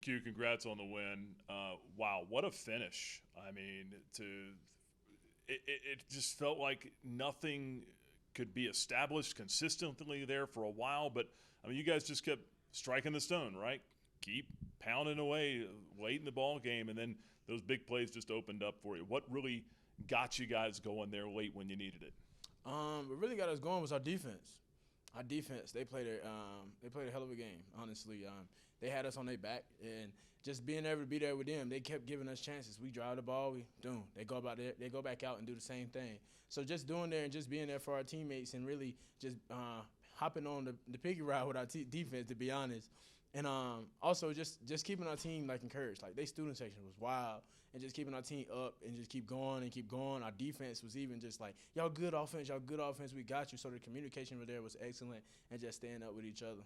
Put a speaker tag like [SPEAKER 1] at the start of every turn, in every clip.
[SPEAKER 1] Q, congrats on the win. Wow, what a finish! I mean, it just felt like nothing could be established consistently there for a while. But I mean, you guys just kept striking the stone, right? Keep pounding away late in the ball game, and then those big plays just opened up for you. What really got you guys going there late when you needed it?
[SPEAKER 2] What really got us going was our defense. Our defense, they played a hell of a game. Honestly, they had us on their back, and just being able to be there with them, they kept giving us chances. We drive the ball, we boom, they go back out and do the same thing. So just doing there and just being there for our teammates and really just hopping on the piggy ride with our defense, to be honest. And also just keeping our team like encouraged. Like, they student section was wild, and just keeping our team up and just keep going and keep going. Our defense was even just like, y'all good offense, we got you. So the communication over there was excellent, and just staying up with each other.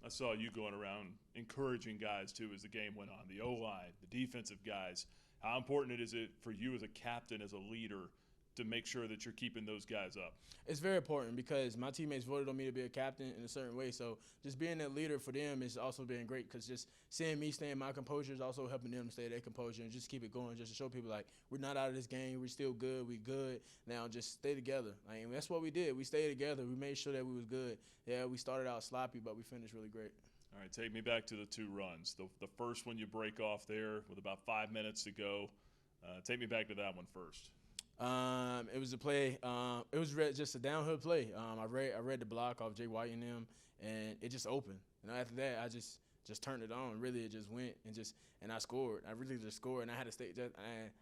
[SPEAKER 1] I saw you going around encouraging guys too as the game went on. The O line, the defensive guys. How important is it for you as a captain, as a leader, to make sure that you're keeping those guys up?
[SPEAKER 2] It's very important because my teammates voted on me to be a captain in a certain way. So just being a leader for them is also been great, because just seeing me stay in my composure is also helping them stay their composure and just keep it going, just to show people like we're not out of this game. We're still good. We good. Now just stay together. Like, that's what we did. We stayed together. We made sure that we was good. Yeah, we started out sloppy, but we finished really great.
[SPEAKER 1] All right, take me back to the two runs. The first one you break off there with about 5 minutes to go. Take me back to that one first.
[SPEAKER 2] It was a play. It was just a downhill play. I read the block off Jay White and them, and it just opened. And after that, I just turned it on. Really, it just went and I scored. I really just scored, and I had to stay.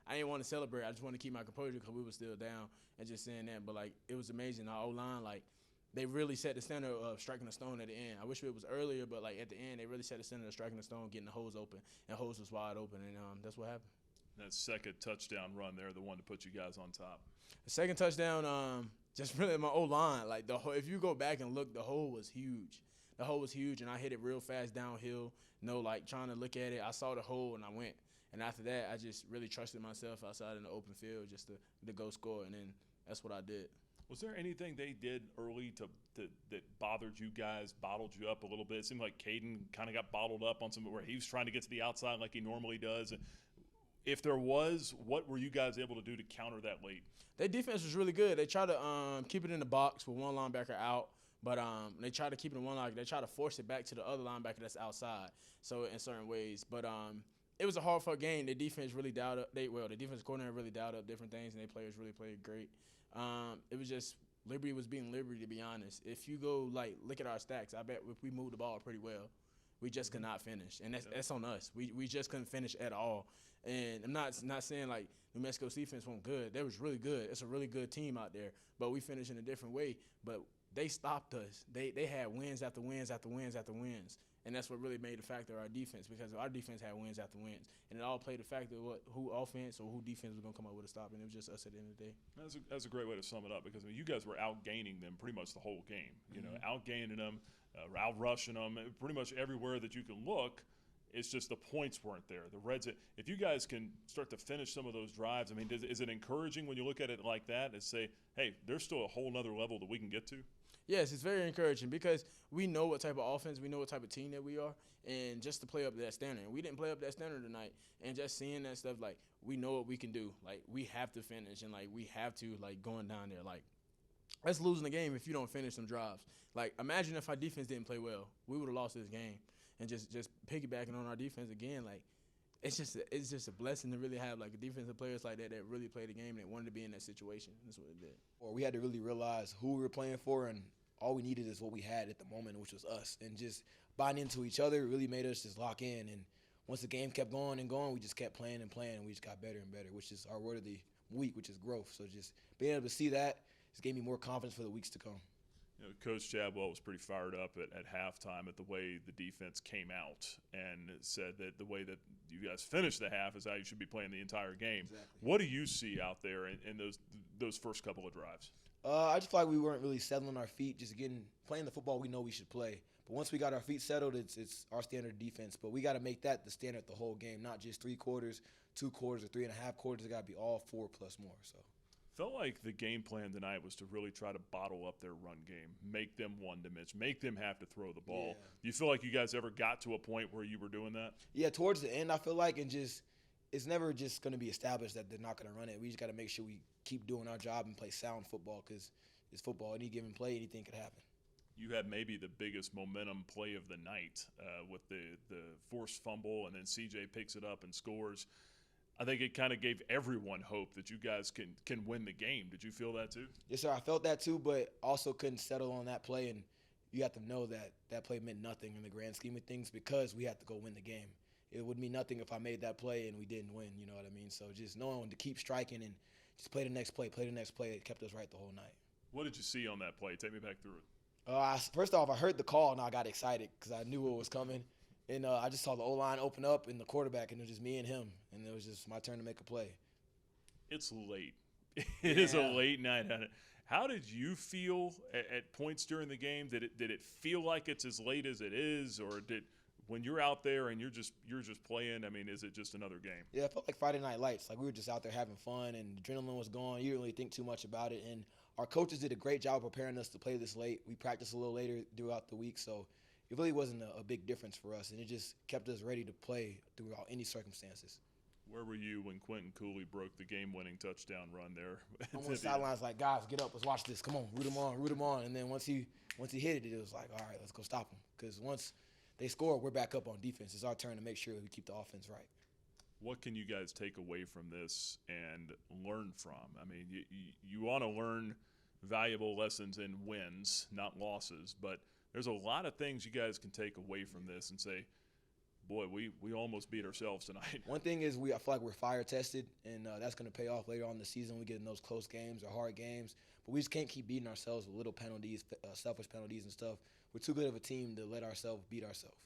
[SPEAKER 2] I didn't want to celebrate. I just wanted to keep my composure because we were still down and just saying that. But like, it was amazing. Our O line, like, they really set the standard of striking the stone at the end. I wish it was earlier, but like at the end, they really set the standard of striking the stone, getting the hose open, and hose was wide open, and that's what happened.
[SPEAKER 1] That second touchdown run there, the one to put you guys on top.
[SPEAKER 2] The second touchdown, just really my O line. Like, the whole, if you go back and look, the hole was huge. The hole was huge, and I hit it real fast downhill. No, like, trying to look at it. I saw the hole and I went. And after that, I just really trusted myself outside in the open field just to go score, and then that's what I did.
[SPEAKER 1] Was there anything they did early that bothered you guys, bottled you up a little bit? It seemed like Caden kind of got bottled up on some where he was trying to get to the outside like he normally does. If there was, what were you guys able to do to counter that late?
[SPEAKER 2] Their defense was really good. They tried to keep it in the box with one linebacker out, but they tried to keep it in one linebacker. They tried to force it back to the other linebacker that's outside. So in certain ways, but it was a hard fought game. The defense really dialed up. The defense coordinator really dialed up different things, and their players really played great. It was just Liberty was being Liberty, to be honest. If you go like look at our stacks, I bet if we moved the ball pretty well, we just could not finish, and that's on us. We just couldn't finish at all. And I'm not saying like New Mexico's defense wasn't good. They was really good. It's a really good team out there, but we finished in a different way. But they stopped us. They had wins after wins after wins after wins, and that's what really made the factor of our defense, because our defense had wins after wins, and it all played the factor of who offense or who defense was gonna come up with a stop, and it was just us at the end of the day.
[SPEAKER 1] That's a great way to sum it up, because I mean, you guys were outgaining them pretty much the whole game. You know, outgaining them, out rushing them, pretty much everywhere that you can look. It's just the points weren't there. The Reds, if you guys can start to finish some of those drives, I mean, is it encouraging when you look at it like that and say, hey, there's still a whole nother level that we can get to?
[SPEAKER 2] Yes, it's very encouraging because we know what type of offense, we know what type of team that we are, and just to play up that standard. And we didn't play up that standard tonight, and just seeing that stuff, like, we know what we can do. Like, we have to finish, and, like, we have to, like, going down there. Like, that's losing the game if you don't finish some drives. Like, imagine if our defense didn't play well. We would have lost this game. And just piggybacking on our defense again, like, it's just a blessing to really have like a defensive players like that really play the game and that wanted to be in that situation. That's what it did.
[SPEAKER 3] Or we had to really realize who we were playing for, and all we needed is what we had at the moment, which was us. And just buying into each other really made us just lock in. And once the game kept going and going, we just kept playing and playing, and we just got better and better, which is our word of the week, which is growth. So just being able to see that just gave me more confidence for the weeks to come.
[SPEAKER 1] You know, Coach Chadwell was pretty fired up at halftime at the way the defense came out and said that the way that you guys finished the half is how you should be playing the entire game.
[SPEAKER 3] Exactly.
[SPEAKER 1] What do you see out there in those first couple of drives?
[SPEAKER 3] I just feel like we weren't really settling our feet, just playing the football we know we should play. But once we got our feet settled, it's our standard defense. But we got to make that the standard the whole game, not just 3 quarters, 2 quarters, or 3.5 quarters. It got to be all 4 plus more. So
[SPEAKER 1] Felt like the game plan tonight was to really try to bottle up their run game, make them one-dimensional, make them have to throw the ball.
[SPEAKER 3] Yeah.
[SPEAKER 1] Do you feel like you guys ever got to a point where you were doing that?
[SPEAKER 3] Yeah, towards the end, I feel like, and just it's never just going to be established that they're not going to run it. We just got to make sure we keep doing our job and play sound football because it's football. Any given play, anything could happen.
[SPEAKER 1] You had maybe the biggest momentum play of the night with the forced fumble, and then CJ picks it up and scores. I think it kind of gave everyone hope that you guys can win the game. Did you feel that too?
[SPEAKER 3] Yes, sir. I felt that too, but also couldn't settle on that play. And you have to know that that play meant nothing in the grand scheme of things because we had to go win the game. It would mean nothing if I made that play and we didn't win. You know what I mean? So just knowing to keep striking and just play the next play, it kept us right the whole night.
[SPEAKER 1] What did you see on that play? Take me back through it.
[SPEAKER 3] First off, I heard the call and I got excited because I knew what was coming. And I just saw the O-line open up and the quarterback, and it was just me and him. And it was just my turn to make a play.
[SPEAKER 1] It's late. It is a late night. How did you feel at points during the game? Did it feel like it's as late as it is, or when you're out there and you're just playing? I mean, is it just another game?
[SPEAKER 3] Yeah, it felt like Friday Night Lights. Like we were just out there having fun, and the adrenaline was gone. You didn't really think too much about it. And our coaches did a great job preparing us to play this late. We practiced a little later throughout the week, so it really wasn't a big difference for us, and it just kept us ready to play throughout any circumstances.
[SPEAKER 1] Where were you when Quinton Cooley broke the game-winning touchdown run there?
[SPEAKER 3] I'm on the sidelines like, guys, get up, let's watch this. Come on, root him on. And then once he hit it, it was like, all right, let's go stop him. Because once they score, we're back up on defense. It's our turn to make sure we keep the offense right.
[SPEAKER 1] What can you guys take away from this and learn from? I mean, you want to learn valuable lessons in wins, not losses, but there's a lot of things you guys can take away from this and say, boy, we almost beat ourselves tonight.
[SPEAKER 3] One thing is I feel like we're fire tested, and that's going to pay off later on in the season. We get in those close games or hard games, but we just can't keep beating ourselves with little penalties, selfish penalties and stuff. We're too good of a team to let ourselves beat ourselves.